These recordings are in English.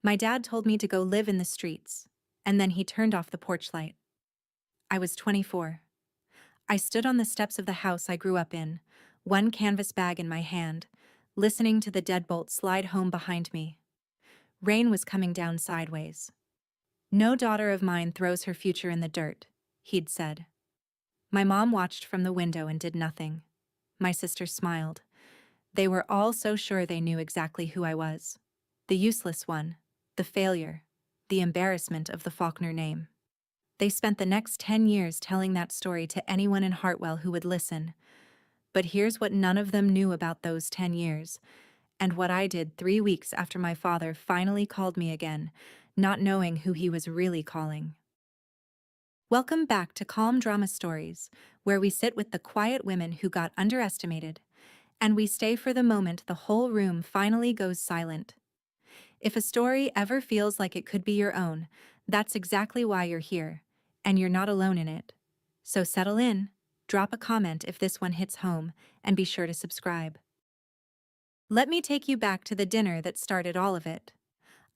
My dad told me to go live in the streets, and then he turned off the porch light. I was 24. I stood on the steps of the house I grew up in, one canvas bag in my hand, listening to the deadbolt slide home behind me. Rain was coming down sideways. "No daughter of mine throws her future in the dirt," he'd said. My mom watched from the window and did nothing. My sister smiled. They were all so sure they knew exactly who I was. The useless one, the failure, the embarrassment of the Faulkner name. They spent the next 10 years telling that story to anyone in Hartwell who would listen. But here's what none of them knew about those 10 years, and what I did 3 weeks after my father finally called me again, not knowing who he was really calling. Welcome back to Calm Drama Stories, where we sit with the quiet women who got underestimated, and we stay for the moment the whole room finally goes silent. If a story ever feels like it could be your own, that's exactly why you're here, and you're not alone in it. So settle in, drop a comment if this one hits home, and be sure to subscribe. Let me take you back to the dinner that started all of it.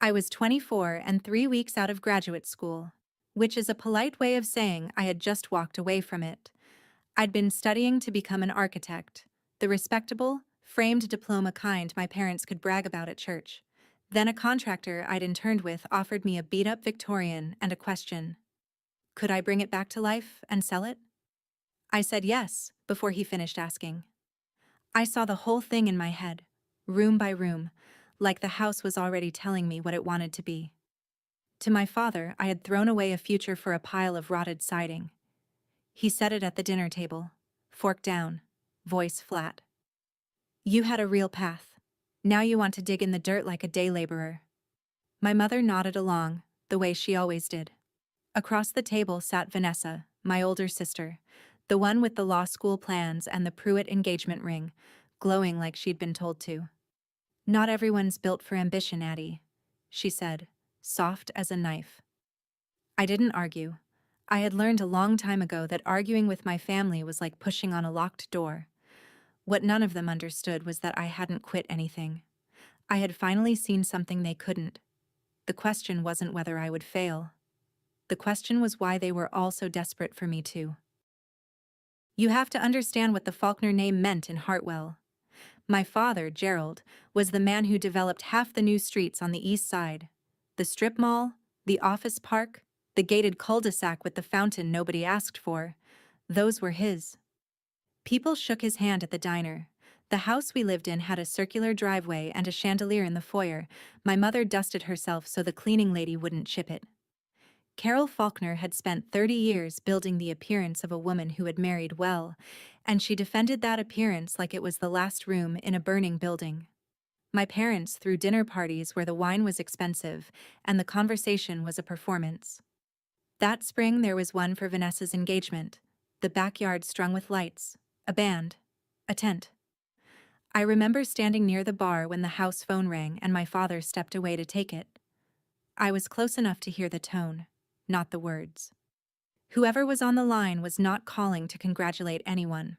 I was 24 and 3 weeks out of graduate school, which is a polite way of saying I had just walked away from it. I'd been studying to become an architect, the respectable, framed diploma kind my parents could brag about at church. Then a contractor I'd interned with offered me a beat-up Victorian and a question. Could I bring it back to life and sell it? I said yes, before he finished asking. I saw the whole thing in my head, room by room, like the house was already telling me what it wanted to be. To my father, I had thrown away a future for a pile of rotted siding. He said it at the dinner table, fork down, voice flat. You had a real path. Now you want to dig in the dirt like a day laborer. My mother nodded along, the way she always did. Across the table sat Vanessa, my older sister, the one with the law school plans and the Pruitt engagement ring, glowing like she'd been told to. Not everyone's built for ambition, Addie, she said, soft as a knife. I didn't argue. I had learned a long time ago that arguing with my family was like pushing on a locked door. What none of them understood was that I hadn't quit anything. I had finally seen something they couldn't. The question wasn't whether I would fail. The question was why they were all so desperate for me too. You have to understand what the Faulkner name meant in Hartwell. My father, Gerald, was the man who developed half the new streets on the east side. The strip mall, the office park, the gated cul-de-sac with the fountain nobody asked for. Those were his. People shook his hand at the diner. The house we lived in had a circular driveway and a chandelier in the foyer. My mother dusted herself so the cleaning lady wouldn't chip it. Carol Faulkner had spent 30 years building the appearance of a woman who had married well, and she defended that appearance like it was the last room in a burning building. My parents threw dinner parties where the wine was expensive and the conversation was a performance. That spring there was one for Vanessa's engagement, the backyard strung with lights, a band, a tent. I remember standing near the bar when the house phone rang and my father stepped away to take it. I was close enough to hear the tone, not the words. Whoever was on the line was not calling to congratulate anyone.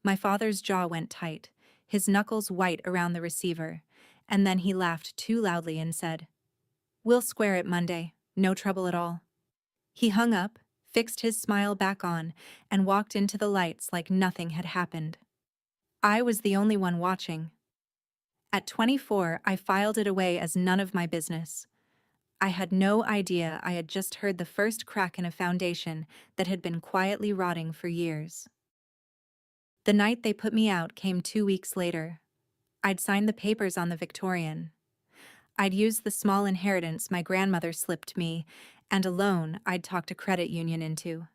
My father's jaw went tight, his knuckles white around the receiver, and then he laughed too loudly and said, "We'll square it Monday, no trouble at all." He hung up, fixed his smile back on, and walked into the lights like nothing had happened. I was the only one watching. At 24, I filed it away as none of my business. I had no idea I had just heard the first crack in a foundation that had been quietly rotting for years. The night they put me out came 2 weeks later. I'd signed the papers on the Victorian. I'd used the small inheritance my grandmother slipped me, and a loan I'd talked a credit union into.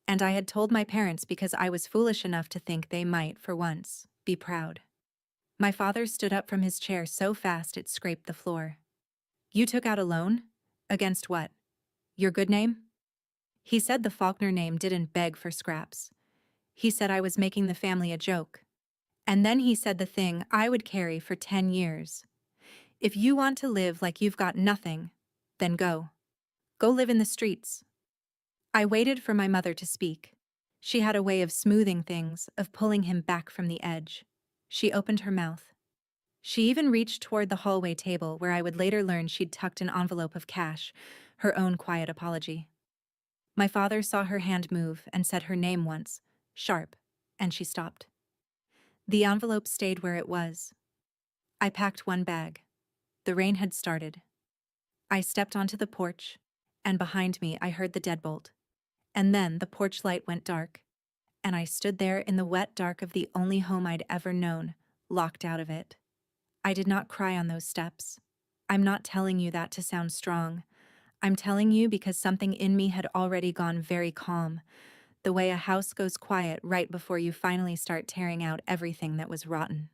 And I had told my parents because I was foolish enough to think they might, for once, be proud. My father stood up from his chair so fast it scraped the floor. "You took out a loan? Against what? Your good name?" He said the Faulkner name didn't beg for scraps. He said I was making the family a joke. And then he said the thing I would carry for 10 years. If you want to live like you've got nothing, then go. Go live in the streets. I waited for my mother to speak. She had a way of smoothing things, of pulling him back from the edge. She opened her mouth. She even reached toward the hallway table where I would later learn she'd tucked an envelope of cash, her own quiet apology. My father saw her hand move and said her name once, Sharp, and she stopped. The envelope stayed where it was. I packed one bag. The rain had started. I stepped onto the porch, and behind me I heard the deadbolt. And then the porch light went dark, and I stood there in the wet dark of the only home I'd ever known, locked out of it. I did not cry on those steps. I'm not telling you that to sound strong. I'm telling you because something in me had already gone very calm, the way a house goes quiet right before you finally start tearing out everything that was rotten.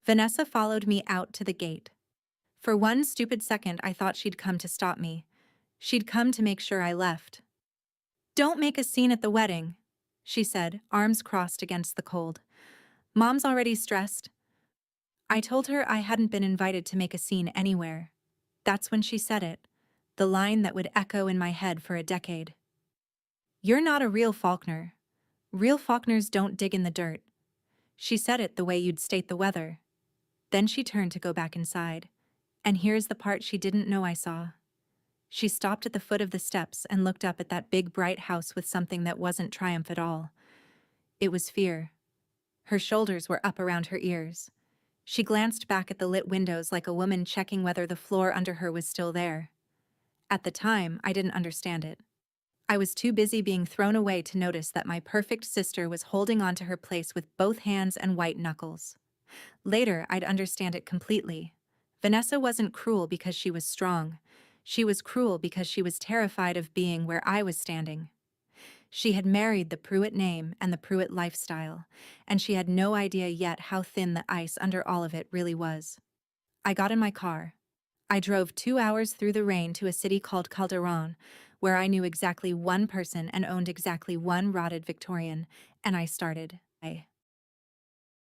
Vanessa followed me out to the gate. For one stupid second, I thought she'd come to stop me. She'd come to make sure I left. "Don't make a scene at the wedding," she said, arms crossed against the cold. "Mom's already stressed." I told her I hadn't been invited to make a scene anywhere. That's when she said it, the line that would echo in my head for a decade. "You're not a real Faulkner. Real Faulkners don't dig in the dirt." She said it the way you'd state the weather. Then she turned to go back inside. And here's the part she didn't know I saw. She stopped at the foot of the steps and looked up at that big bright house with something that wasn't triumph at all. It was fear. Her shoulders were up around her ears. She glanced back at the lit windows like a woman checking whether the floor under her was still there. At the time, I didn't understand it. I was too busy being thrown away to notice that my perfect sister was holding onto her place with both hands and white knuckles. Later, I'd understand it completely. Vanessa wasn't cruel because she was strong. She was cruel because she was terrified of being where I was standing. She had married the Pruitt name and the Pruitt lifestyle, and she had no idea yet how thin the ice under all of it really was. I got in my car. I drove 2 hours through the rain to a city called Calderon, where I knew exactly one person and owned exactly one rotted Victorian, and I started.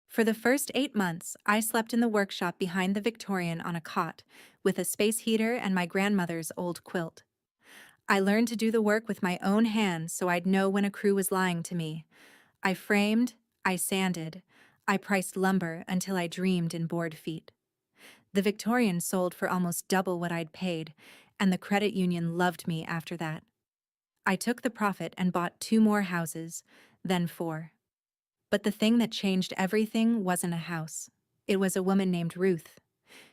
For the first 8 months, I slept in the workshop behind the Victorian on a cot, with a space heater and my grandmother's old quilt. I learned to do the work with my own hands so I'd know when a crew was lying to me. I framed, I sanded, I priced lumber until I dreamed in board feet. The Victorian sold for almost double what I'd paid, and the credit union loved me after that. I took the profit and bought 2 more houses, then 4. But the thing that changed everything wasn't a house. It was a woman named Ruth.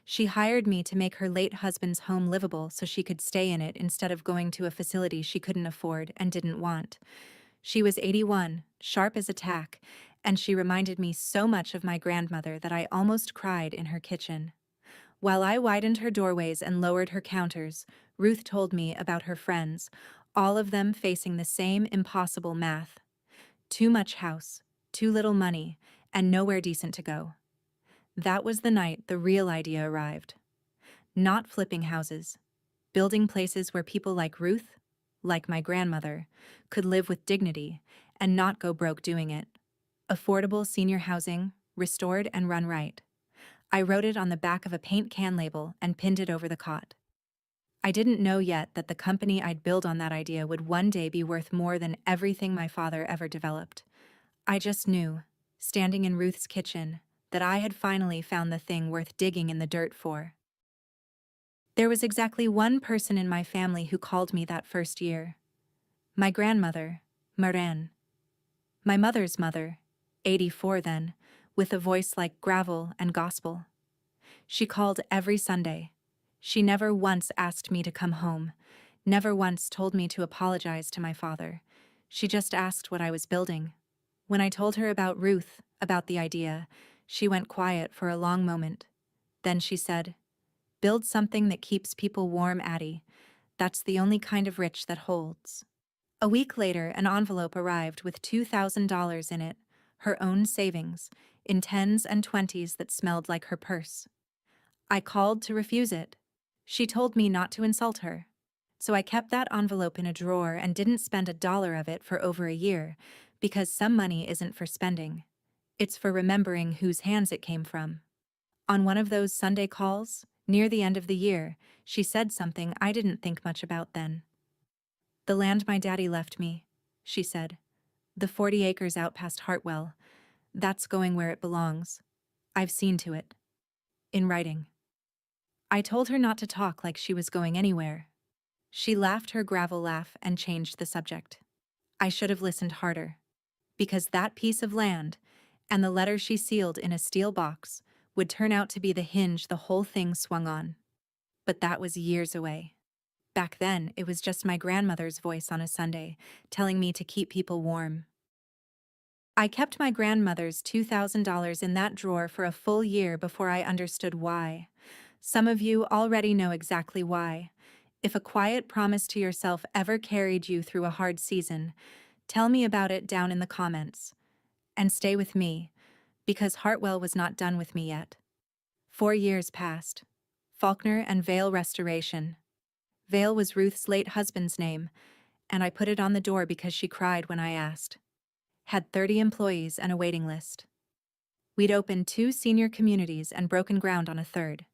She hired me to make her late husband's home livable so she could stay in it instead of going to a facility she couldn't afford and didn't want. She was 81, sharp as a tack, and she reminded me so much of my grandmother that I almost cried in her kitchen. While I widened her doorways and lowered her counters, Ruth told me about her friends, all of them facing the same impossible math. Too much house, too little money, and nowhere decent to go. That was the night the real idea arrived. Not flipping houses, building places where people like Ruth, like my grandmother, could live with dignity and not go broke doing it. Affordable senior housing, restored and run right. I wrote it on the back of a paint can label and pinned it over the cot. I didn't know yet that the company I'd build on that idea would one day be worth more than everything my father ever developed. I just knew, standing in Ruth's kitchen, that I had finally found the thing worth digging in the dirt for. There was exactly one person in my family who called me that first year. My grandmother, Maureen. My mother's mother, 84 then, with a voice like gravel and gospel. She called every Sunday. She never once asked me to come home, never once told me to apologize to my father. She just asked what I was building. When I told her about Ruth, about the idea, she went quiet for a long moment. Then she said, "Build something that keeps people warm, Addie. That's the only kind of rich that holds." A week later, an envelope arrived with $2,000 in it, her own savings, in 10s and 20s that smelled like her purse. I called to refuse it. She told me not to insult her. So I kept that envelope in a drawer and didn't spend $1 of it for over a year, because some money isn't for spending. It's for remembering whose hands it came from. On one of those Sunday calls, near the end of the year, she said something I didn't think much about then. "The land my daddy left me," she said. "The 40 acres out past Hartwell. That's going where it belongs. I've seen to it." in writing. I told her not to talk like she was going anywhere. She laughed her gravel laugh and changed the subject. I should have listened harder, because that piece of land, and the letter she sealed in a steel box, would turn out to be the hinge the whole thing swung on. But that was years away. Back then, it was just my grandmother's voice on a Sunday, telling me to keep people warm. I kept my grandmother's $2,000 in that drawer for a full year before I understood why. Some of you already know exactly why. If a quiet promise to yourself ever carried you through a hard season, tell me about it down in the comments. And stay with me, because Hartwell was not done with me yet. 4 years passed. Faulkner and Vale Restoration. Vale was Ruth's late husband's name, and I put it on the door because she cried when I asked. Had 30 employees and a waiting list. We'd opened 2 senior communities and broken ground on a third.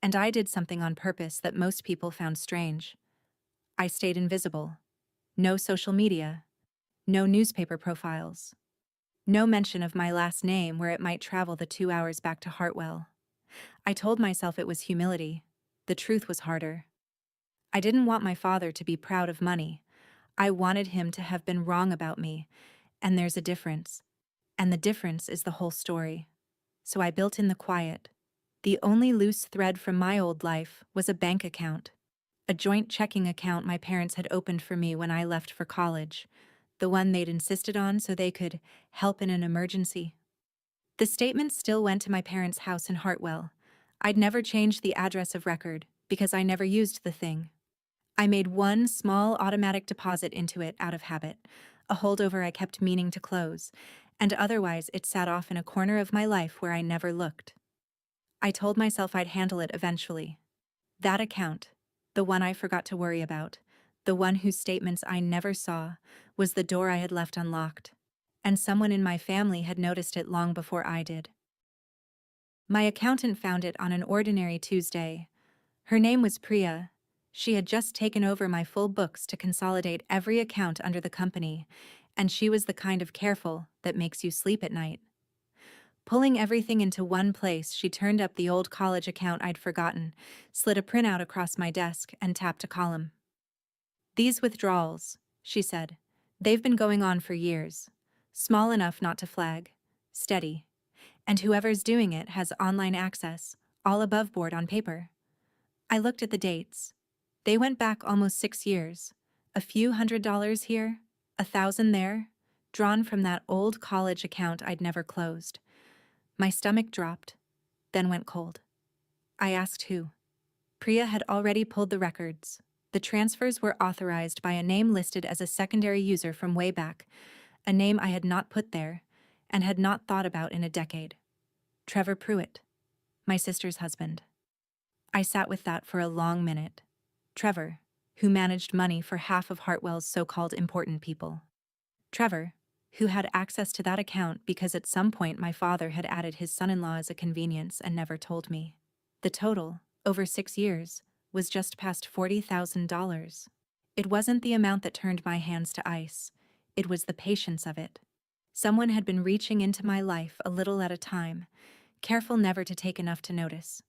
And I did something on purpose that most people found strange. I stayed invisible. No social media. No newspaper profiles. No mention of my last name where it might travel the 2 hours back to Hartwell. I told myself it was humility. The truth was harder. I didn't want my father to be proud of money. I wanted him to have been wrong about me. And there's a difference. And the difference is the whole story. So I built in the quiet. The only loose thread from my old life was a bank account. A joint checking account my parents had opened for me when I left for college. The one they'd insisted on so they could help in an emergency. The statement still went to my parents' house in Hartwell. I'd never changed the address of record because I never used the thing. I made one small automatic deposit into it out of habit, a holdover I kept meaning to close, and otherwise it sat off in a corner of my life where I never looked. I told myself I'd handle it eventually. That account, the one I forgot to worry about, the one whose statements I never saw, was the door I had left unlocked, and someone in my family had noticed it long before I did. My accountant found it on an ordinary Tuesday. Her name was Priya. She had just taken over my full books to consolidate every account under the company, and she was the kind of careful that makes you sleep at night. Pulling everything into one place, she turned up the old college account I'd forgotten, slid a printout across my desk, and tapped a column. These withdrawals, she said, they've been going on for years. Small enough not to flag. Steady. And whoever's doing it has online access, all above board on paper. I looked at the dates. They went back almost 6 years. A few $100 here, 1,000 there, drawn from that old college account I'd never closed. My stomach dropped, then went cold. I asked who. Priya had already pulled the records. The transfers were authorized by a name listed as a secondary user from way back, a name I had not put there and had not thought about in a decade. Trevor Pruitt, my sister's husband. I sat with that for a long minute. Trevor, who managed money for half of Hartwell's so-called important people. Trevor, who had access to that account because at some point my father had added his son-in-law as a convenience and never told me. The total, over 6 years, was just past $40,000. It wasn't the amount that turned my hands to ice. It was the patience of it. Someone had been reaching into my life a little at a time, careful never to take enough to notice,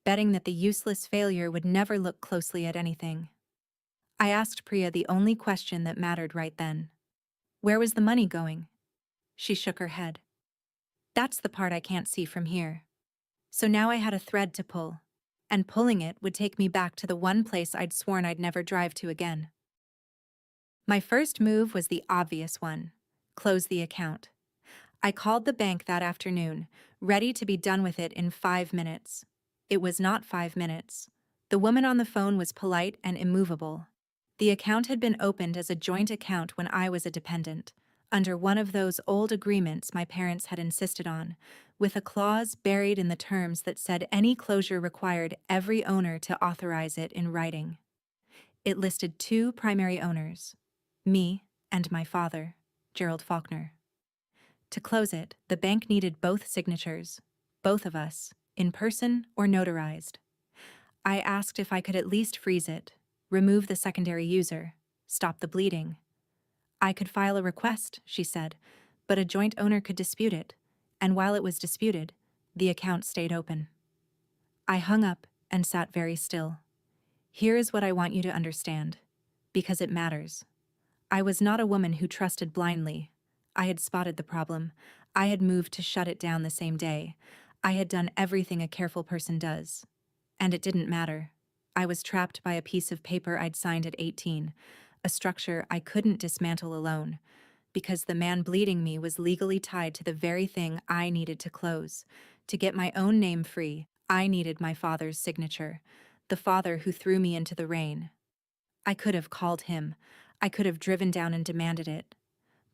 betting that the useless failure would never look closely at anything. I asked Priya the only question that mattered right then. Where was the money going? She shook her head. That's the part I can't see from here. So now I had a thread to pull, and pulling it would take me back to the one place I'd sworn I'd never drive to again. My first move was the obvious one: close the account. I called the bank that afternoon, ready to be done with it in 5 minutes. It was not 5 minutes. The woman on the phone was polite and immovable. The account had been opened as a joint account when I was a dependent, under one of those old agreements my parents had insisted on, with a clause buried in the terms that said any closure required every owner to authorize it in writing. It listed 2 primary owners, me and my father, Gerald Faulkner. To close it, the bank needed both signatures, both of us, in person or notarized. I asked if I could at least freeze it, remove the secondary user, stop the bleeding. I could file a request, she said, but a joint owner could dispute it, and while it was disputed, the account stayed open. I hung up and sat very still. Here is what I want you to understand. Because it matters. I was not a woman who trusted blindly. I had spotted the problem. I had moved to shut it down the same day. I had done everything a careful person does. And it didn't matter. I was trapped by a piece of paper I'd signed at 18, a structure I couldn't dismantle alone, because the man bleeding me was legally tied to the very thing I needed to close. To get my own name free, I needed my father's signature, the father who threw me into the rain. I could have called him. I could have driven down and demanded it.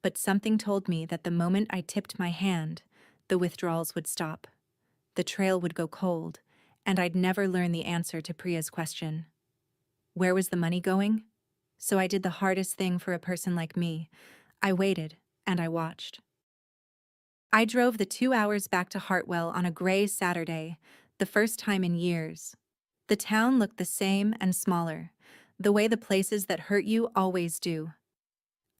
But something told me that the moment I tipped my hand, the withdrawals would stop. The trail would go cold, and I'd never learn the answer to Priya's question. Where was the money going? So I did the hardest thing for a person like me. I waited, and I watched. I drove the 2 hours back to Hartwell on a gray Saturday, the first time in years. The town looked the same and smaller, the way the places that hurt you always do.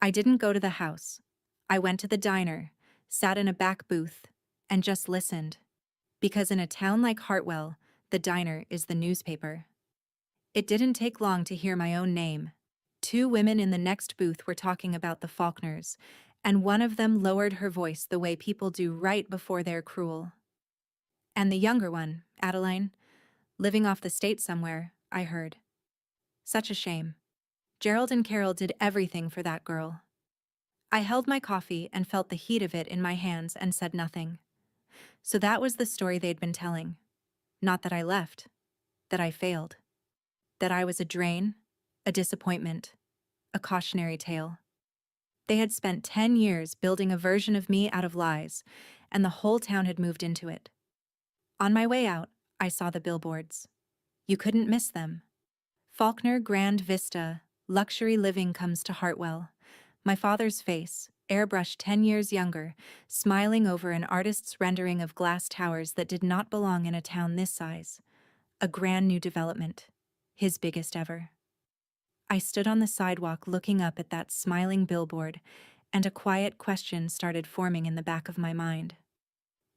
I didn't go to the house. I went to the diner, sat in a back booth, and just listened. Because in a town like Hartwell, the diner is the newspaper. It didn't take long to hear my own name. 2 women in the next booth were talking about the Faulkners, and one of them lowered her voice the way people do right before they're cruel. And the younger one, Adeline, living off the state somewhere, I heard. Such a shame. Gerald and Carol did everything for that girl. I held my coffee and felt the heat of it in my hands and said nothing. So that was the story they'd been telling. Not that I left. That I failed. That I was a drain, a disappointment, a cautionary tale. They had spent 10 years building a version of me out of lies, and the whole town had moved into it. On my way out, I saw the billboards. You couldn't miss them. Faulkner Grand Vista, luxury living comes to Hartwell. My father's face, airbrushed 10 years younger, smiling over an artist's rendering of glass towers that did not belong in a town this size. A grand new development. His biggest ever. I stood on the sidewalk looking up at that smiling billboard, and a quiet question started forming in the back of my mind.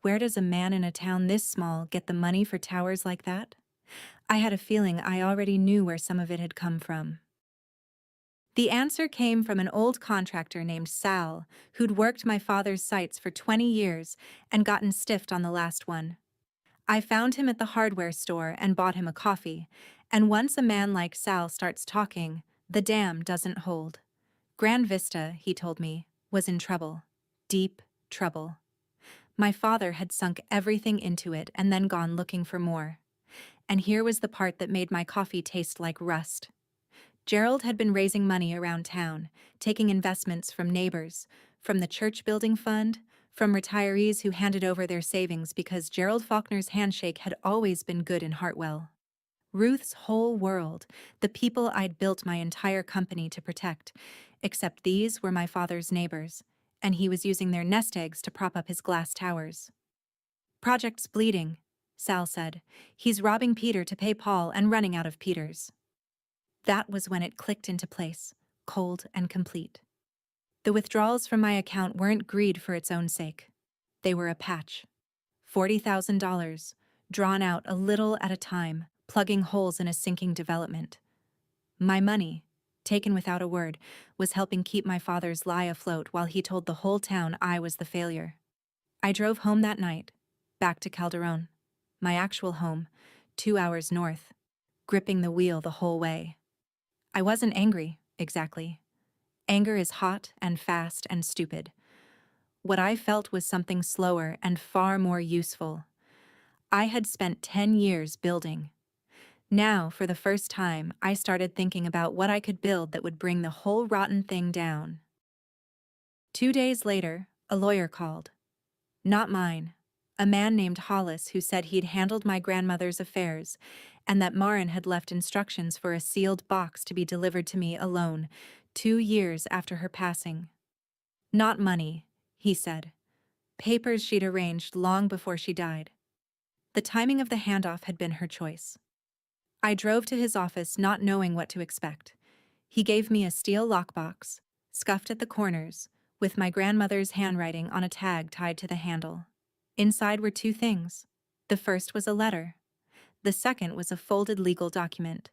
Where does a man in a town this small get the money for towers like that? I had a feeling I already knew where some of it had come from. The answer came from an old contractor named Sal, who'd worked my father's sites for 20 years and gotten stiffed on the last one. I found him at the hardware store and bought him a coffee, and once a man like Sal starts talking, the dam doesn't hold. Grand Vista, he told me, was in trouble. Deep trouble. My father had sunk everything into it and then gone looking for more. And here was the part that made my coffee taste like rust. Gerald had been raising money around town, taking investments from neighbors, from the church building fund, from retirees who handed over their savings because Gerald Faulkner's handshake had always been good in Hartwell. Ruth's whole world, the people I'd built my entire company to protect, except these were my father's neighbors, and he was using their nest eggs to prop up his glass towers. Project's bleeding, Sal said. He's robbing Peter to pay Paul and running out of Peters. That was when it clicked into place, cold and complete. The withdrawals from my account weren't greed for its own sake. They were a patch. $40,000, drawn out a little at a time, plugging holes in a sinking development. My money, taken without a word, was helping keep my father's lie afloat while he told the whole town I was the failure. I drove home that night, back to Calderon, my actual home, 2 hours north, gripping the wheel the whole way. I wasn't angry, exactly. Anger is hot and fast and stupid. What I felt was something slower and far more useful. I had spent 10 years building. Now, for the first time, I started thinking about what I could build that would bring the whole rotten thing down. 2 days later, a lawyer called. Not mine. A man named Hollis who said he'd handled my grandmother's affairs and that Marin had left instructions for a sealed box to be delivered to me alone 2 years after her passing. Not money, he said. Papers she'd arranged long before she died. The timing of the handoff had been her choice. I drove to his office not knowing what to expect. He gave me a steel lockbox, scuffed at the corners, with my grandmother's handwriting on a tag tied to the handle. Inside were 2 things. The first was a letter. The second was a folded legal document,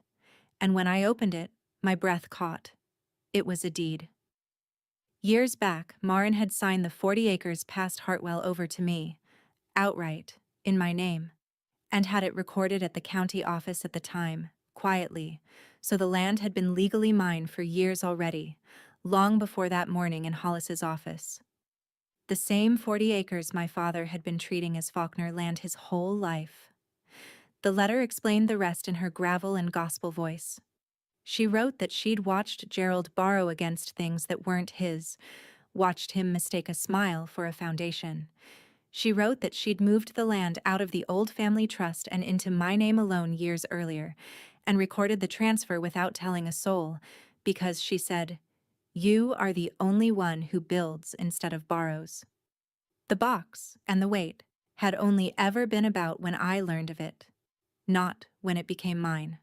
and when I opened it, my breath caught. It was a deed. Years back, Marin had signed the 40 acres past Hartwell over to me, outright, in my name, and had it recorded at the county office at the time, quietly, so the land had been legally mine for years already, long before that morning in Hollis's office. The same 40 acres my father had been treating as Faulkner land his whole life. The letter explained the rest in her gravel and gospel voice. She wrote that she'd watched Gerald borrow against things that weren't his, watched him mistake a smile for a foundation. She wrote that she'd moved the land out of the old family trust and into my name alone years earlier, and recorded the transfer without telling a soul, because, she said, "You are the only one who builds instead of borrows." The box, and the weight, had only ever been about when I learned of it, not when it became mine.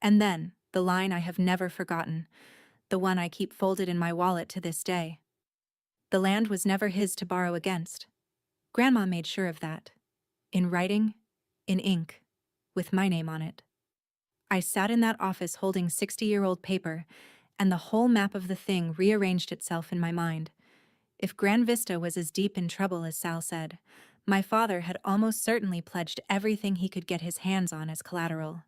And then, the line I have never forgotten, the one I keep folded in my wallet to this day. The land was never his to borrow against. Grandma made sure of that. In writing, in ink, with my name on it. I sat in that office holding 60-year-old paper, and the whole map of the thing rearranged itself in my mind. If Grand Vista was as deep in trouble as Sal said, my father had almost certainly pledged everything he could get his hands on as collateral,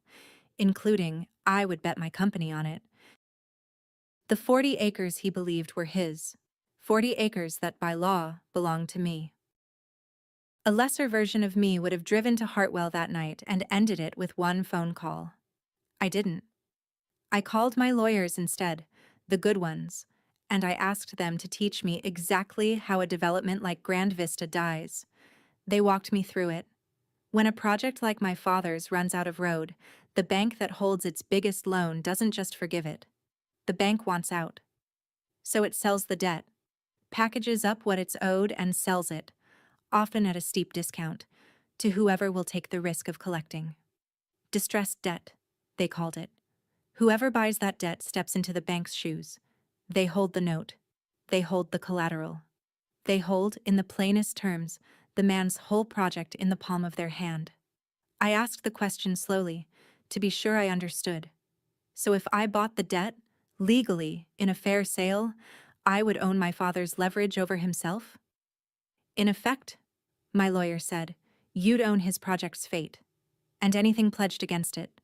including, I would bet my company on it. The 40 acres he believed were his, 40 acres that by law belonged to me. A lesser version of me would have driven to Hartwell that night and ended it with one phone call. I didn't. I called my lawyers instead, the good ones, and I asked them to teach me exactly how a development like Grand Vista dies. They walked me through it. When a project like my father's runs out of road, the bank that holds its biggest loan doesn't just forgive it. The bank wants out. So it sells the debt, packages up what it's owed and sells it, often at a steep discount, to whoever will take the risk of collecting. Distressed debt, they called it. Whoever buys that debt steps into the bank's shoes. They hold the note. They hold the collateral. They hold, in the plainest terms, the man's whole project in the palm of their hand. I asked the question slowly, to be sure I understood. So if I bought the debt, legally, in a fair sale, I would own my father's leverage over himself? In effect, my lawyer said, you'd own his project's fate, and anything pledged against it,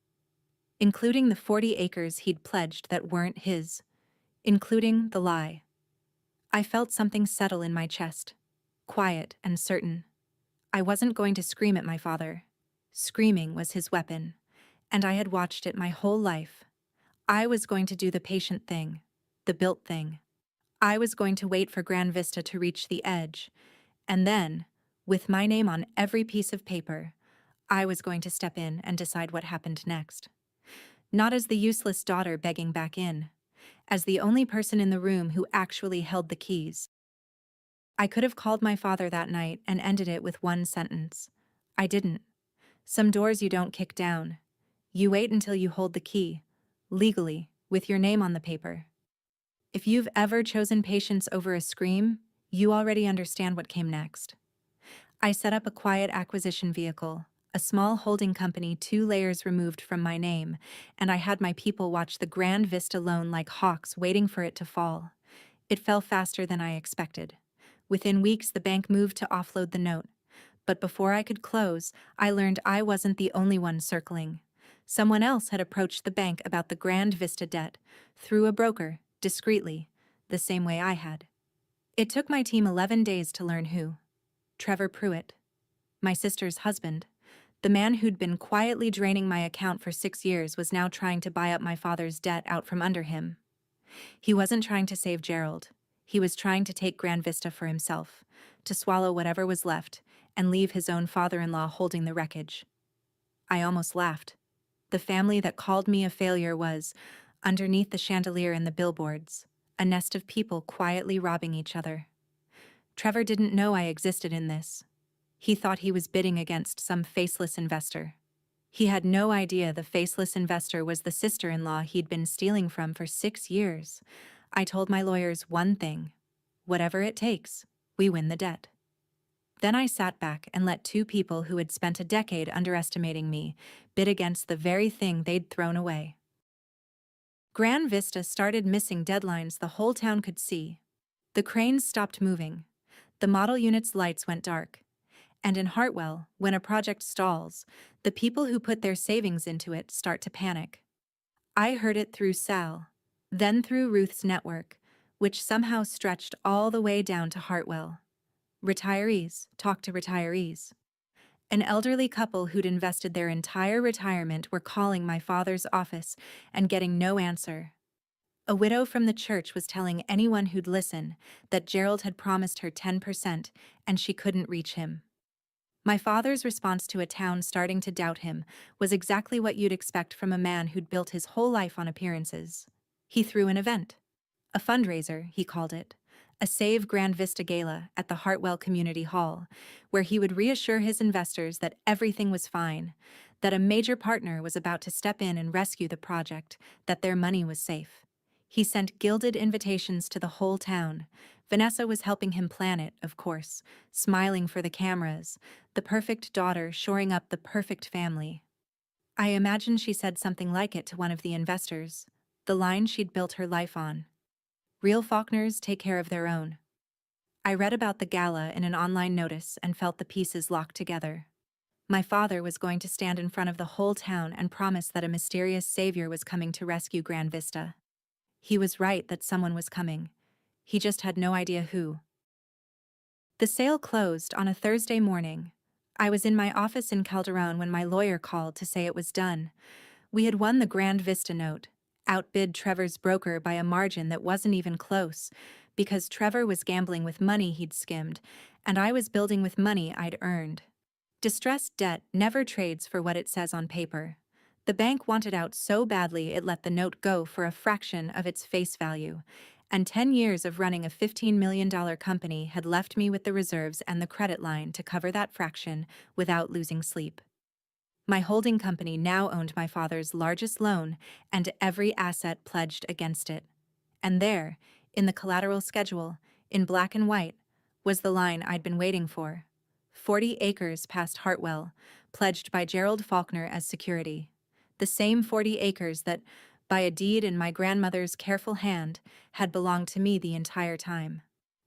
including the 40 acres he'd pledged that weren't his, including the lie. I felt something settle in my chest, quiet and certain. I wasn't going to scream at my father. Screaming was his weapon, and I had watched it my whole life. I was going to do the patient thing, the built thing. I was going to wait for Grand Vista to reach the edge, and then, with my name on every piece of paper, I was going to step in and decide what happened next. Not as the useless daughter begging back in, as the only person in the room who actually held the keys. I could have called my father that night and ended it with one sentence. I didn't. Some doors you don't kick down. You wait until you hold the key, legally, with your name on the paper. If you've ever chosen patience over a scream, you already understand what came next. I set up a quiet acquisition vehicle, a small holding company 2 layers removed from my name, and I had my people watch the Grand Vista loan like hawks waiting for it to fall. It fell faster than I expected. Within weeks, the bank moved to offload the note. But before I could close, I learned I wasn't the only one circling. Someone else had approached the bank about the Grand Vista debt, through a broker, discreetly, the same way I had. It took my team 11 days to learn who. Trevor Pruitt, my sister's husband, the man who'd been quietly draining my account for 6 years, was now trying to buy up my father's debt out from under him. He wasn't trying to save Gerald. He was trying to take Grand Vista for himself, to swallow whatever was left, and leave his own father-in-law holding the wreckage. I almost laughed. The family that called me a failure was, underneath the chandelier and the billboards, a nest of people quietly robbing each other. Trevor didn't know I existed in this. He thought he was bidding against some faceless investor. He had no idea the faceless investor was the sister-in-law he'd been stealing from for 6 years. I told my lawyers one thing: whatever it takes, we win the debt. Then I sat back and let two people who had spent a decade underestimating me bid against the very thing they'd thrown away. Grand Vista started missing deadlines the whole town could see. The cranes stopped moving. The model unit's lights went dark. And in Hartwell, when a project stalls, the people who put their savings into it start to panic. I heard it through Sal, then through Ruth's network, which somehow stretched all the way down to Hartwell. Retirees talk to retirees. An elderly couple who'd invested their entire retirement were calling my father's office and getting no answer. A widow from the church was telling anyone who'd listen that Gerald had promised her 10% and she couldn't reach him. My father's response to a town starting to doubt him was exactly what you'd expect from a man who'd built his whole life on appearances. He threw an event. A fundraiser, he called it. A Save Grand Vista gala at the Hartwell Community Hall, where he would reassure his investors that everything was fine, that a major partner was about to step in and rescue the project, that their money was safe. He sent gilded invitations to the whole town. Vanessa was helping him plan it, of course, smiling for the cameras, the perfect daughter shoring up the perfect family. I imagine she said something like it to one of the investors, the line she'd built her life on. Real Faulkners take care of their own. I read about the gala in an online notice and felt the pieces locked together. My father was going to stand in front of the whole town and promise that a mysterious savior was coming to rescue Grand Vista. He was right that someone was coming. He just had no idea who. The sale closed on a Thursday morning. I was in my office in Calderon when my lawyer called to say it was done. We had won the Grand Vista note, outbid Trevor's broker by a margin that wasn't even close, because Trevor was gambling with money he'd skimmed, and I was building with money I'd earned. Distressed debt never trades for what it says on paper. The bank wanted out so badly it let the note go for a fraction of its face value, and 10 years of running a $15 million company had left me with the reserves and the credit line to cover that fraction without losing sleep. My holding company now owned my father's largest loan and every asset pledged against it. And there, in the collateral schedule, in black and white, was the line I'd been waiting for. 40 acres past Hartwell, pledged by Gerald Faulkner as security. The same 40 acres that, by a deed in my grandmother's careful hand, had belonged to me the entire time.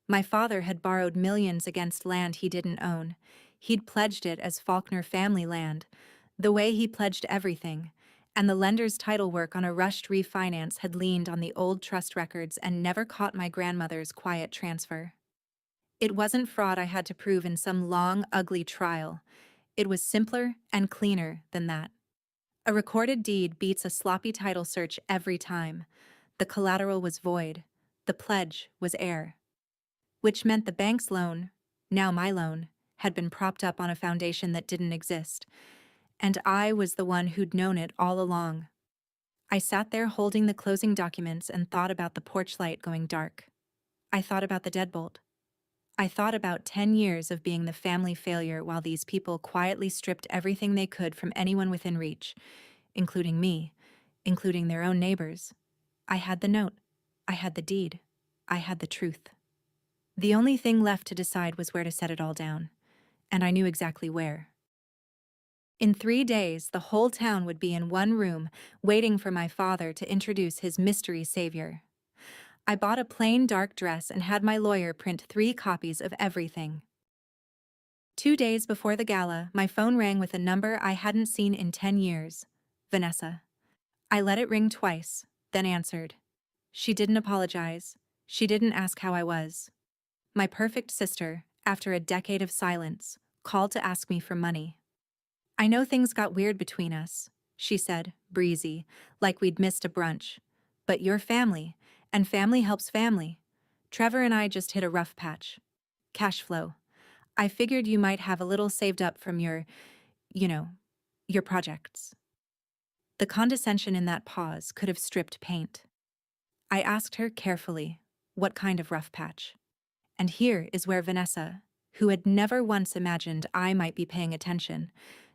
My father had borrowed millions against land he didn't own. He'd pledged it as Faulkner family land, the way he pledged everything, and the lender's title work on a rushed refinance had leaned on the old trust records and never caught my grandmother's quiet transfer. It wasn't fraud I had to prove in some long, ugly trial. It was simpler and cleaner than that. A recorded deed beats a sloppy title search every time. The collateral was void. The pledge was air. Which meant the bank's loan, now my loan, had been propped up on a foundation that didn't exist. And I was the one who'd known it all along. I sat there holding the closing documents and thought about the porch light going dark. I thought about the deadbolt. I thought about 10 years of being the family failure while these people quietly stripped everything they could from anyone within reach, including me, including their own neighbors. I had the note. I had the deed. I had the truth. The only thing left to decide was where to set it all down, and I knew exactly where. In 3 days, the whole town would be in one room, waiting for my father to introduce his mystery savior. I bought a plain dark dress and had my lawyer print 3 copies of everything. 2 days before the gala, my phone rang with a number I hadn't seen in 10 years. Vanessa. I let it ring twice, then answered. She didn't apologize. She didn't ask how I was. My perfect sister, after a decade of silence, called to ask me for money. I know things got weird between us, she said, breezy, like we'd missed a brunch. But you're family, and family helps family. Trevor and I just hit a rough patch. Cash flow. I figured you might have a little saved up from your projects. The condescension in that pause could have stripped paint. I asked her carefully, what kind of rough patch? And here is where Vanessa, who had never once imagined I might be paying attention,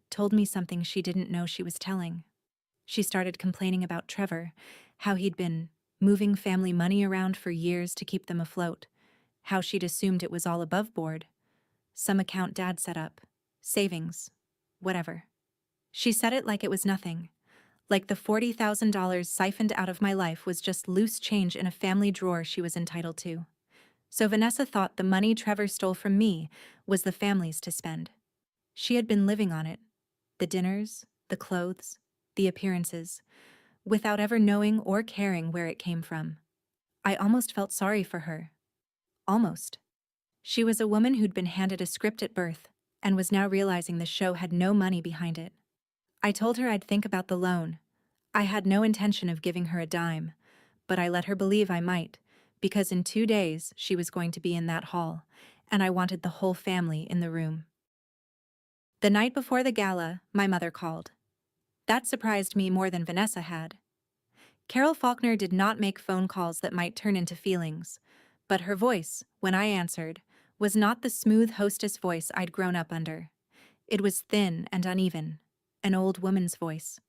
told me something she didn't know she was telling. She started complaining about Trevor, how he'd been moving family money around for years to keep them afloat, how she'd assumed it was all above board. Some account Dad set up. Savings. Whatever. She said it like it was nothing. Like the $40,000 siphoned out of my life was just loose change in a family drawer she was entitled to. So Vanessa thought the money Trevor stole from me was the family's to spend. She had been living on it. The dinners, the clothes, the appearances, without ever knowing or caring where it came from. I almost felt sorry for her. Almost. She was a woman who'd been handed a script at birth and was now realizing the show had no money behind it. I told her I'd think about the loan. I had no intention of giving her a dime, but I let her believe I might, because in 2 days she was going to be in that hall, and I wanted the whole family in the room. The night before the gala, my mother called. That surprised me more than Vanessa had. Carol Faulkner did not make phone calls that might turn into feelings, but her voice, when I answered, was not the smooth hostess voice I'd grown up under. It was thin and uneven, an old woman's voice.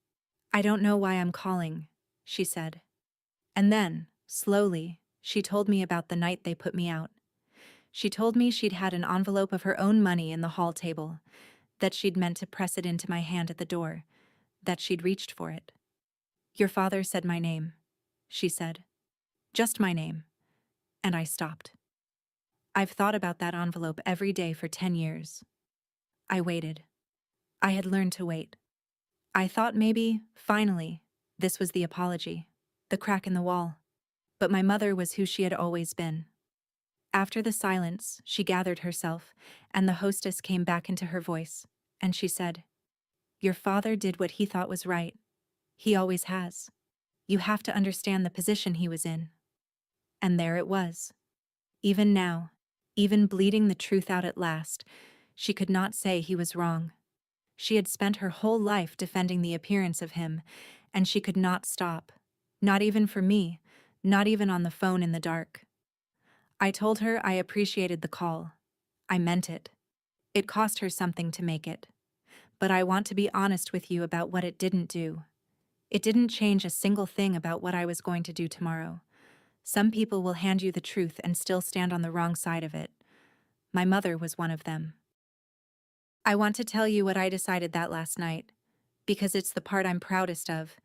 "I don't know why I'm calling," she said. And then, slowly, she told me about the night they put me out. She told me she'd had an envelope of her own money in the hall table, that she'd meant to press it into my hand at the door, that she'd reached for it. "Your father said my name," she said. "Just my name." And I stopped. I've thought about that envelope every day for 10 years. I waited. I had learned to wait. I thought maybe, finally, this was the apology, the crack in the wall. But my mother was who she had always been. After the silence, she gathered herself, and the hostess came back into her voice, and she said, "Your father did what he thought was right. He always has. You have to understand the position he was in." And there it was. Even now, even bleeding the truth out at last, she could not say he was wrong. She had spent her whole life defending the appearance of him, and she could not stop. Not even for me, not even on the phone in the dark. I told her I appreciated the call. I meant it. It cost her something to make it. But I want to be honest with you about what it didn't do. It didn't change a single thing about what I was going to do tomorrow. Some people will hand you the truth and still stand on the wrong side of it. My mother was one of them. I want to tell you what I decided that last night, because it's the part I'm proudest of,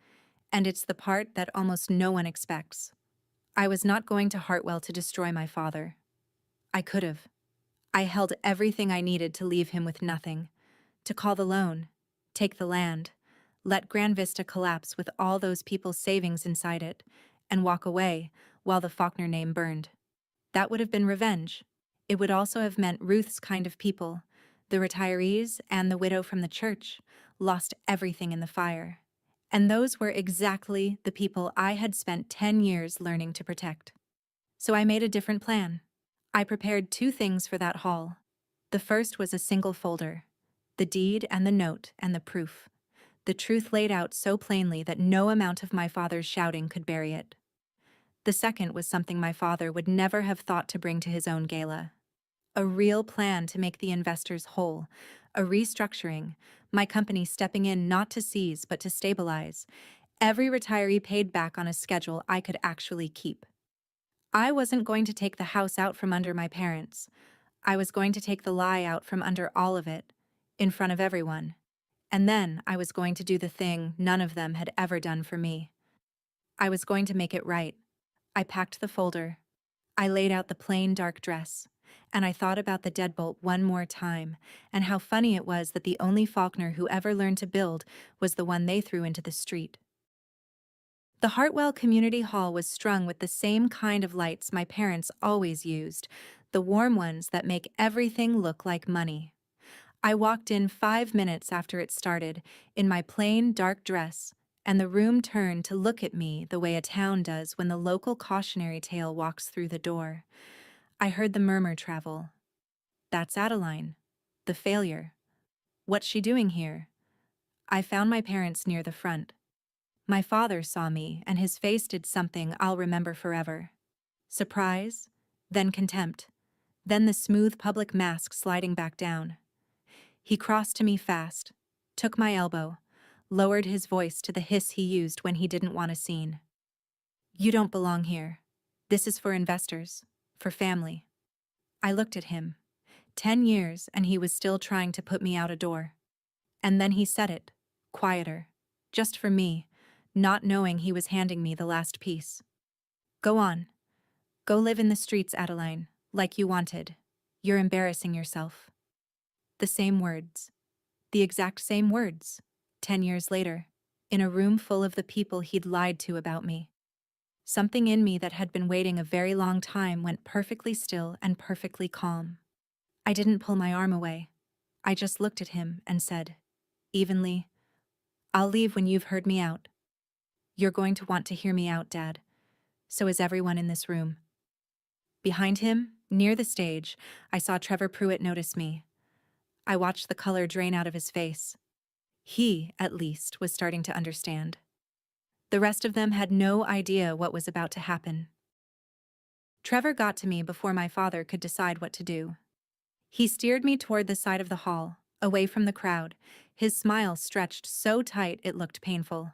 and it's the part that almost no one expects. I was not going to Hartwell to destroy my father. I could have. I held everything I needed to leave him with nothing, to call the loan, take the land, let Grand Vista collapse with all those people's savings inside it, and walk away while the Faulkner name burned. That would have been revenge. It would also have meant Ruth's kind of people, the retirees and the widow from the church, lost everything in the fire. And those were exactly the people I had spent 10 years learning to protect. So I made a different plan. I prepared 2 things for that haul. The first was a single folder, the deed and the note and the proof. The truth laid out so plainly that no amount of my father's shouting could bury it. The second was something my father would never have thought to bring to his own gala. A real plan to make the investors whole, a restructuring, my company stepping in not to seize but to stabilize, every retiree paid back on a schedule I could actually keep. I wasn't going to take the house out from under my parents. I was going to take the lie out from under all of it, in front of everyone. And then I was going to do the thing none of them had ever done for me. I was going to make it right. I packed the folder. I laid out the plain dark dress, and I thought about the deadbolt one more time, and how funny it was that the only Faulkner who ever learned to build was the one they threw into the street. The Hartwell Community Hall was strung with the same kind of lights my parents always used, the warm ones that make everything look like money. I walked in 5 minutes after it started, in my plain dark dress, and the room turned to look at me the way a town does when the local cautionary tale walks through the door. I heard the murmur travel. "That's Adeline. The failure. What's she doing here?" I found my parents near the front. My father saw me, and his face did something I'll remember forever. Surprise, then contempt, then the smooth public mask sliding back down. He crossed to me fast, took my elbow, lowered his voice to the hiss he used when he didn't want a scene. "You don't belong here. This is for investors, for family." I looked at him. 10 years and he was still trying to put me out a door. And then he said it, quieter, just for me, not knowing he was handing me the last piece. Go on. Go live in the streets, Adeline, like you wanted. You're embarrassing yourself. The same words. The exact same words. 10 years later, in a room full of the people he'd lied to about me. Something in me that had been waiting a very long time went perfectly still and perfectly calm. I didn't pull my arm away. I just looked at him and said, evenly, I'll leave when you've heard me out. You're going to want to hear me out, Dad. So is everyone in this room. Behind him, near the stage, I saw Trevor Pruitt notice me. I watched the color drain out of his face. He, at least, was starting to understand. The rest of them had no idea what was about to happen. Trevor got to me before my father could decide what to do. He steered me toward the side of the hall, away from the crowd, his smile stretched so tight it looked painful.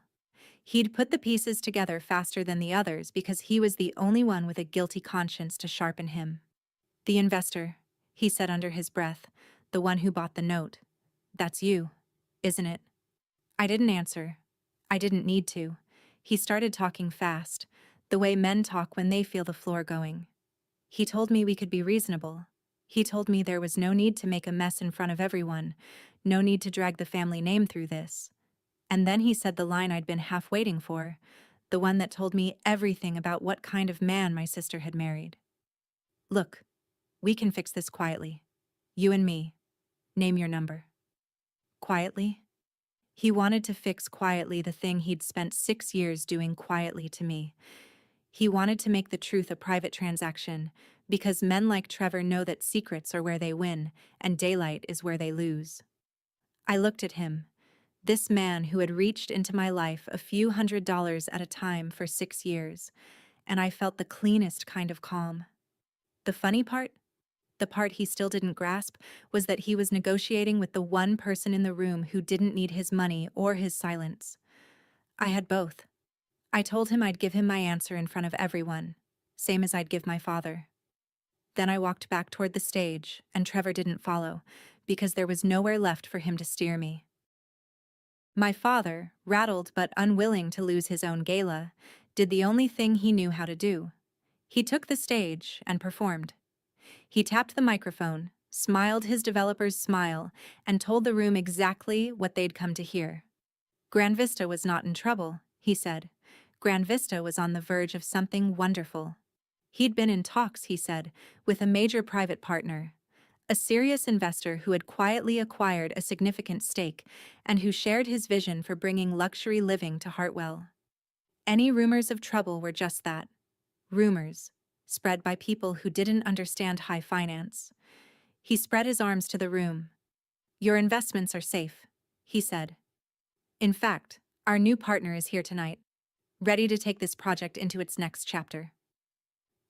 He'd put the pieces together faster than the others because he was the only one with a guilty conscience to sharpen him. The investor, he said under his breath, the one who bought the note. That's you, isn't it? I didn't answer. I didn't need to. He started talking fast, the way men talk when they feel the floor going. He told me we could be reasonable. He told me there was no need to make a mess in front of everyone, no need to drag the family name through this. And then he said the line I'd been half waiting for, the one that told me everything about what kind of man my sister had married. Look, we can fix this quietly. You and me. Name your number. Quietly? He wanted to fix quietly the thing he'd spent 6 years doing quietly to me. He wanted to make the truth a private transaction, because men like Trevor know that secrets are where they win, and daylight is where they lose. I looked at him, this man who had reached into my life a few $100s at a time for 6 years, and I felt the cleanest kind of calm. The funny part? The part he still didn't grasp was that he was negotiating with the one person in the room who didn't need his money or his silence. I had both. I told him I'd give him my answer in front of everyone, same as I'd give my father. Then I walked back toward the stage, and Trevor didn't follow, because there was nowhere left for him to steer me. My father, rattled but unwilling to lose his own gala, did the only thing he knew how to do. He took the stage and performed. He tapped the microphone, smiled his developer's smile, and told the room exactly what they'd come to hear. Grand Vista was not in trouble, he said. Grand Vista was on the verge of something wonderful. He'd been in talks, he said, with a major private partner, a serious investor who had quietly acquired a significant stake and who shared his vision for bringing luxury living to Hartwell. Any rumors of trouble were just that. Rumors, spread by people who didn't understand high finance. He spread his arms to the room. Your investments are safe, he said. In fact, our new partner is here tonight, ready to take this project into its next chapter.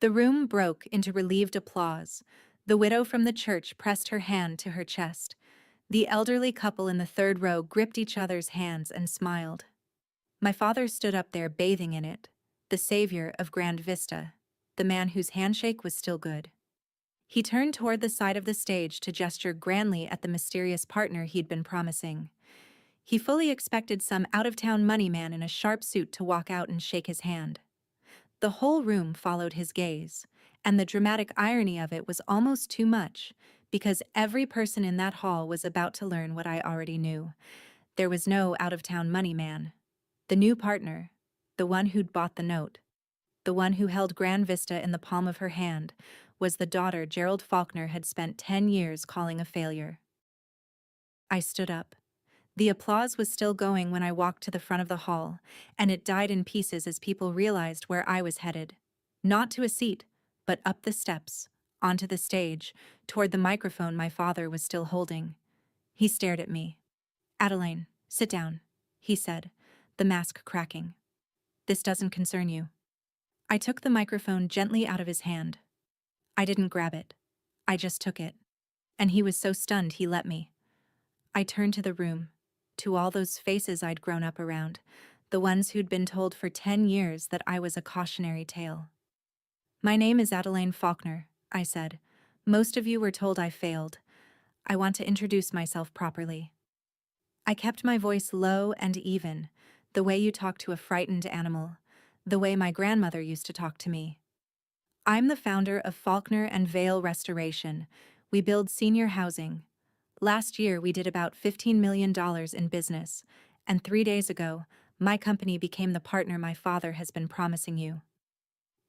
The room broke into relieved applause. The widow from the church pressed her hand to her chest. The elderly couple in the third row gripped each other's hands and smiled. My father stood up there bathing in it, the savior of Grand Vista, the man whose handshake was still good. He turned toward the side of the stage to gesture grandly at the mysterious partner he'd been promising. He fully expected some out-of-town money man in a sharp suit to walk out and shake his hand. The whole room followed his gaze, and the dramatic irony of it was almost too much, because every person in that hall was about to learn what I already knew. There was no out-of-town money man. The new partner, the one who'd bought the note, the one who held Grand Vista in the palm of her hand, was the daughter Gerald Faulkner had spent 10 years calling a failure. I stood up. The applause was still going when I walked to the front of the hall, and it died in pieces as people realized where I was headed. Not to a seat, but up the steps, onto the stage, toward the microphone my father was still holding. He stared at me. Adeline, sit down, he said, the mask cracking. This doesn't concern you. I took the microphone gently out of his hand. I didn't grab it. I just took it. And he was so stunned he let me. I turned to the room, to all those faces I'd grown up around, the ones who'd been told for 10 years that I was a cautionary tale. My name is Adeline Faulkner, I said. Most of you were told I failed, I want to introduce myself properly. I kept my voice low and even, the way you talk to a frightened animal, the way my grandmother used to talk to me. I'm the founder of Faulkner and Vale Restoration. We build senior housing. Last year, we did about $15 million in business, and 3 days ago, my company became the partner my father has been promising you.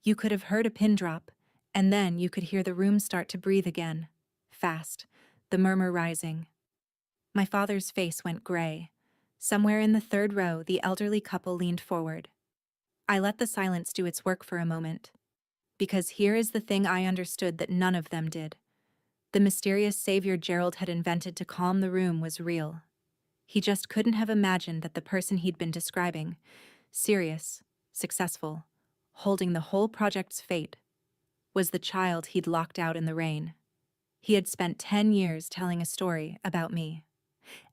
You could have heard a pin drop, and then you could hear the room start to breathe again. Fast, the murmur rising. My father's face went gray. Somewhere in the third row, the elderly couple leaned forward. I let the silence do its work for a moment. Because here is the thing I understood that none of them did. The mysterious savior Gerald had invented to calm the room was real. He just couldn't have imagined that the person he'd been describing, serious, successful, holding the whole project's fate, was the child he'd locked out in the rain. He had spent 10 years telling a story about me.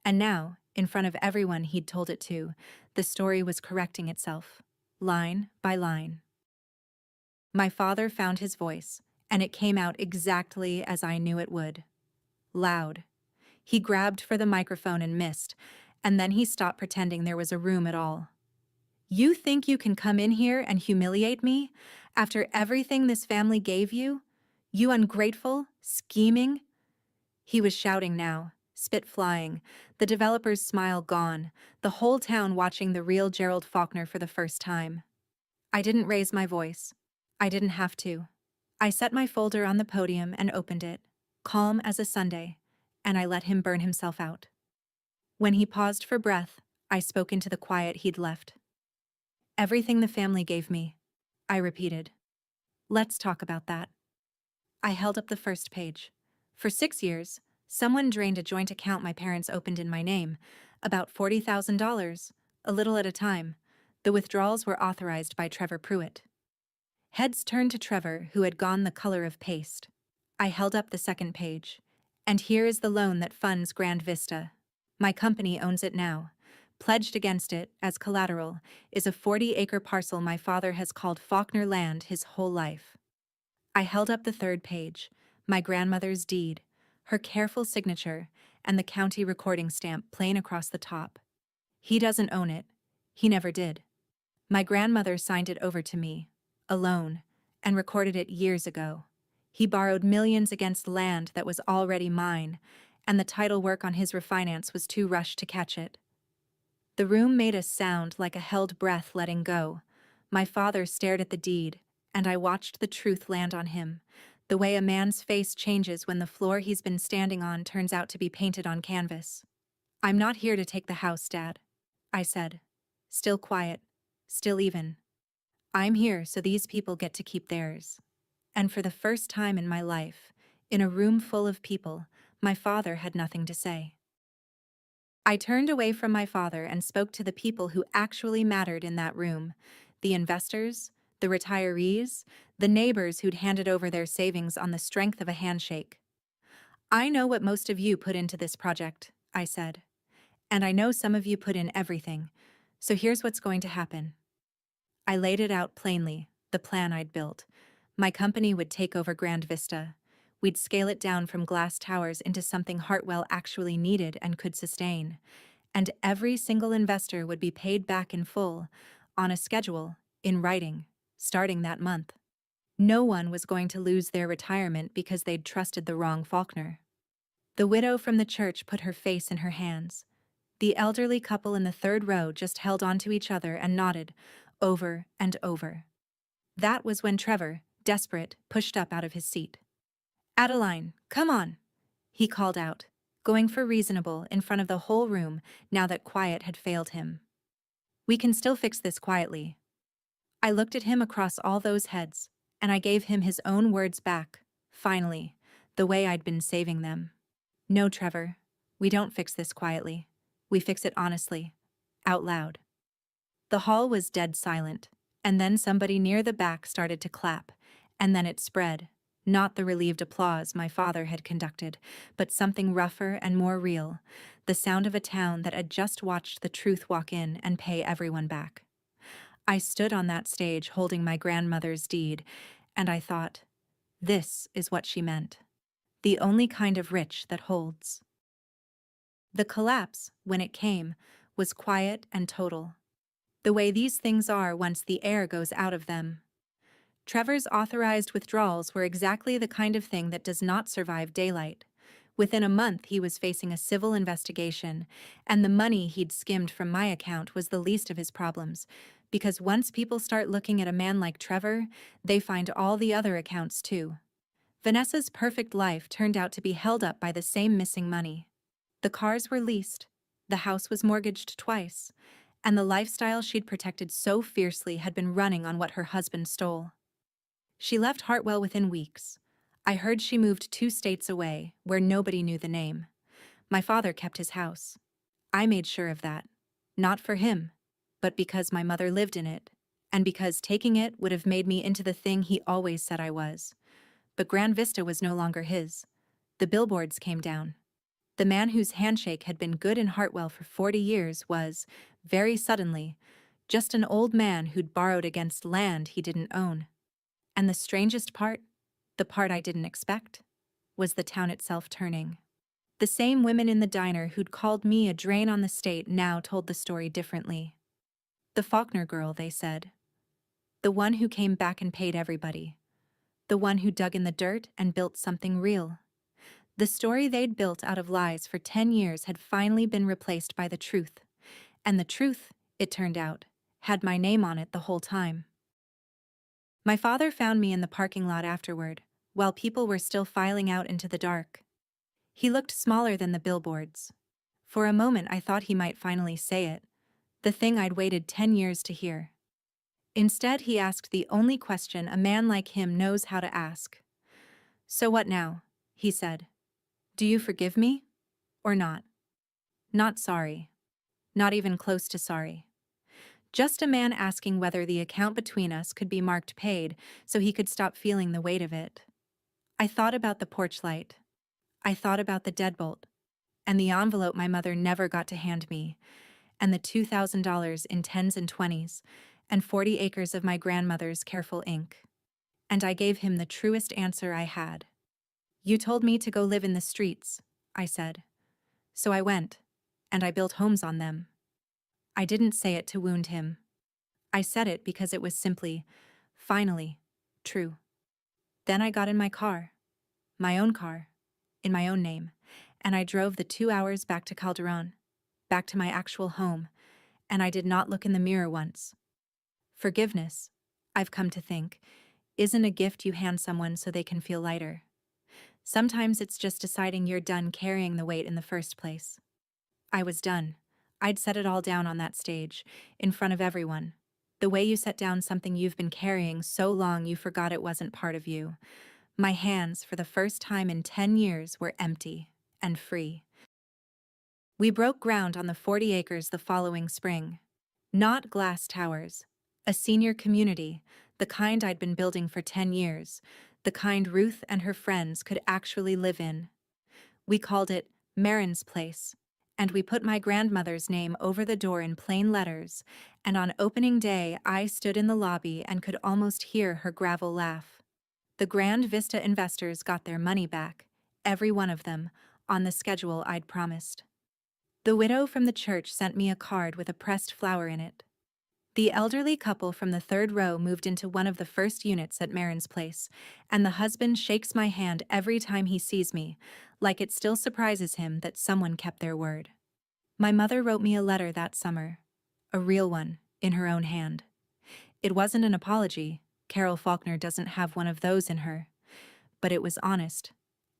And now, in front of everyone he'd told it to, the story was correcting itself, line by line. My father found his voice, and it came out exactly as I knew it would. Loud. He grabbed for the microphone and missed, and then he stopped pretending there was a room at all. You think you can come in here and humiliate me after everything this family gave you? You ungrateful, scheming? He was shouting now, spit flying, the developer's smile gone, the whole town watching the real Gerald Faulkner for the first time. I didn't raise my voice. I didn't have to. I set my folder on the podium and opened it, calm as a Sunday, and I let him burn himself out. When he paused for breath, I spoke into the quiet he'd left. Everything the family gave me, I repeated. Let's talk about that. I held up the first page. For 6 years, someone drained a joint account my parents opened in my name, about $40,000, a little at a time. The withdrawals were authorized by Trevor Pruitt. Heads turned to Trevor, who had gone the color of paste. I held up the second page. And here is the loan that funds Grand Vista. My company owns it now. Pledged against it, as collateral, is a 40-acre parcel my father has called Faulkner land his whole life. I held up the third page, my grandmother's deed, her careful signature, and the county recording stamp plain across the top. He doesn't own it. He never did. My grandmother signed it over to me, alone, and recorded it years ago. He borrowed millions against land that was already mine, and the title work on his refinance was too rushed to catch it. The room made a sound like a held breath letting go. My father stared at the deed, and I watched the truth land on him, the way a man's face changes when the floor he's been standing on turns out to be painted on canvas. I'm not here to take the house, Dad, I said. Still quiet, still even. I'm here so these people get to keep theirs. And for the first time in my life, in a room full of people, my father had nothing to say. I turned away from my father and spoke to the people who actually mattered in that room, the investors, the retirees, the neighbors who'd handed over their savings on the strength of a handshake. I know what most of you put into this project, I said. And I know some of you put in everything, so here's what's going to happen. I laid it out plainly, the plan I'd built. My company would take over Grand Vista. We'd scale it down from glass towers into something Hartwell actually needed and could sustain. And every single investor would be paid back in full, on a schedule, in writing, starting that month. No one was going to lose their retirement because they'd trusted the wrong Faulkner. The widow from the church put her face in her hands. The elderly couple in the third row just held onto each other and nodded, over and over. That was when Trevor, desperate, pushed up out of his seat. Adeline, come on, he called out, going for reasonable in front of the whole room now that quiet had failed him. We can still fix this quietly. I looked at him across all those heads, and I gave him his own words back, finally, the way I'd been saving them. No, Trevor, we don't fix this quietly. We fix it honestly, out loud. The hall was dead silent, and then somebody near the back started to clap, and then it spread. Not the relieved applause my father had conducted, but something rougher and more real, the sound of a town that had just watched the truth walk in and pay everyone back. I stood on that stage holding my grandmother's deed, and I thought, this is what she meant. the only kind of rich that holds. The collapse, when it came, was quiet and total. The way these things are once the air goes out of them. Trevor's authorized withdrawals were exactly the kind of thing that does not survive daylight. Within a month, he was facing a civil investigation, and the money he'd skimmed from my account was the least of his problems, because once people start looking at a man like Trevor, they find all the other accounts too. Vanessa's perfect life turned out to be held up by the same missing money. The cars were leased, the house was mortgaged twice, and the lifestyle she'd protected so fiercely had been running on what her husband stole. She left Hartwell within weeks. I heard she moved 2 states away, where nobody knew the name. My father kept his house. I made sure of that. Not for him, but because my mother lived in it, and because taking it would have made me into the thing he always said I was. But Grand Vista was no longer his. The billboards came down. The man whose handshake had been good in Hartwell for 40 years was, very suddenly, just an old man who'd borrowed against land he didn't own. And the strangest part, the part I didn't expect, was the town itself turning. The same women in the diner who'd called me a drain on the state now told the story differently. The Faulkner girl, they said. The one who came back and paid everybody. The one who dug in the dirt and built something real. The story they'd built out of lies for 10 years had finally been replaced by the truth. And the truth, it turned out, had my name on it the whole time. My father found me in the parking lot afterward, while people were still filing out into the dark. He looked smaller than the billboards. For a moment I thought he might finally say it, the thing I'd waited 10 years to hear. Instead, he asked the only question a man like him knows how to ask. "So what now?" he said. "Do you forgive me? Or not?" Not sorry. Not even close to sorry. Just a man asking whether the account between us could be marked paid so he could stop feeling the weight of it. I thought about the porch light. I thought about the deadbolt, and the envelope my mother never got to hand me, and the $2,000 in 10s and 20s, and 40 acres of my grandmother's careful ink. And I gave him the truest answer I had. "You told me to go live in the streets," I said. "So I went, and I built homes on them." I didn't say it to wound him. I said it because it was simply, finally, true. Then I got in my car, my own car, in my own name, and I drove the 2 hours back to Calderon, back to my actual home, and I did not look in the mirror once. Forgiveness, I've come to think, isn't a gift you hand someone so they can feel lighter. Sometimes it's just deciding you're done carrying the weight in the first place. I was done. I'd set it all down on that stage, in front of everyone. The way you set down something you've been carrying so long you forgot it wasn't part of you. My hands, for the first time in 10 years, were empty and free. We broke ground on the 40 acres the following spring. Not glass towers. A senior community, the kind I'd been building for 10 years, the kind Ruth and her friends could actually live in. We called it Marin's Place, and we put my grandmother's name over the door in plain letters, and on opening day I stood in the lobby and could almost hear her gravel laugh. The Grand Vista investors got their money back, every one of them, on the schedule I'd promised. The widow from the church sent me a card with a pressed flower in it. The elderly couple from the 3rd row moved into one of the first units at Marin's Place, and the husband shakes my hand every time he sees me, like it still surprises him that someone kept their word. My mother wrote me a letter that summer, a real one, in her own hand. It wasn't an apology. Carol Faulkner doesn't have one of those in her. But it was honest,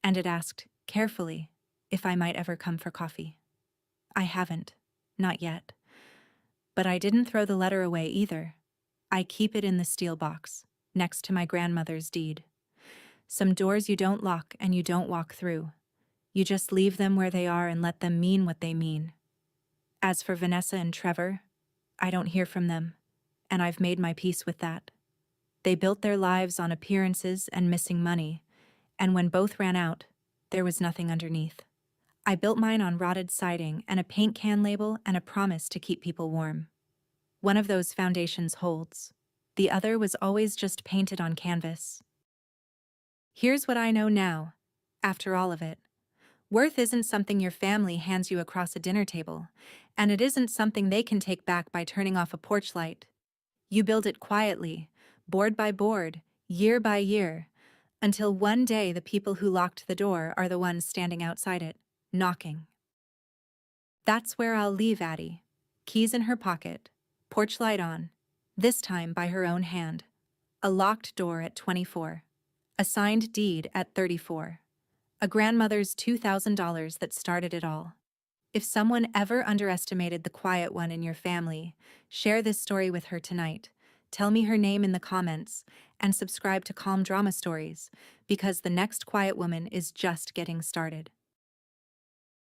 and it asked, carefully, if I might ever come for coffee. I haven't, not yet. But I didn't throw the letter away either. I keep it in the steel box, next to my grandmother's deed. Some doors you don't lock and you don't walk through. You just leave them where they are and let them mean what they mean. As for Vanessa and Trevor, I don't hear from them, and I've made my peace with that. They built their lives on appearances and missing money, and when both ran out, there was nothing underneath. I built mine on rotted siding and a paint can label and a promise to keep people warm. One of those foundations holds. The other was always just painted on canvas. Here's what I know now. after all of it. Worth isn't something your family hands you across a dinner table, and it isn't something they can take back by turning off a porch light. You build it quietly, board by board, year by year, until one day the people who locked the door are the ones standing outside it, knocking. That's where I'll leave Addie. Keys in her pocket, porch light on, this time by her own hand. A locked door at 24. A signed deed at 34. A grandmother's $2,000 that started it all. If someone ever underestimated the quiet one in your family, share this story with her tonight. Tell me her name in the comments, and subscribe to Calm Drama Stories, because the next quiet woman is just getting started.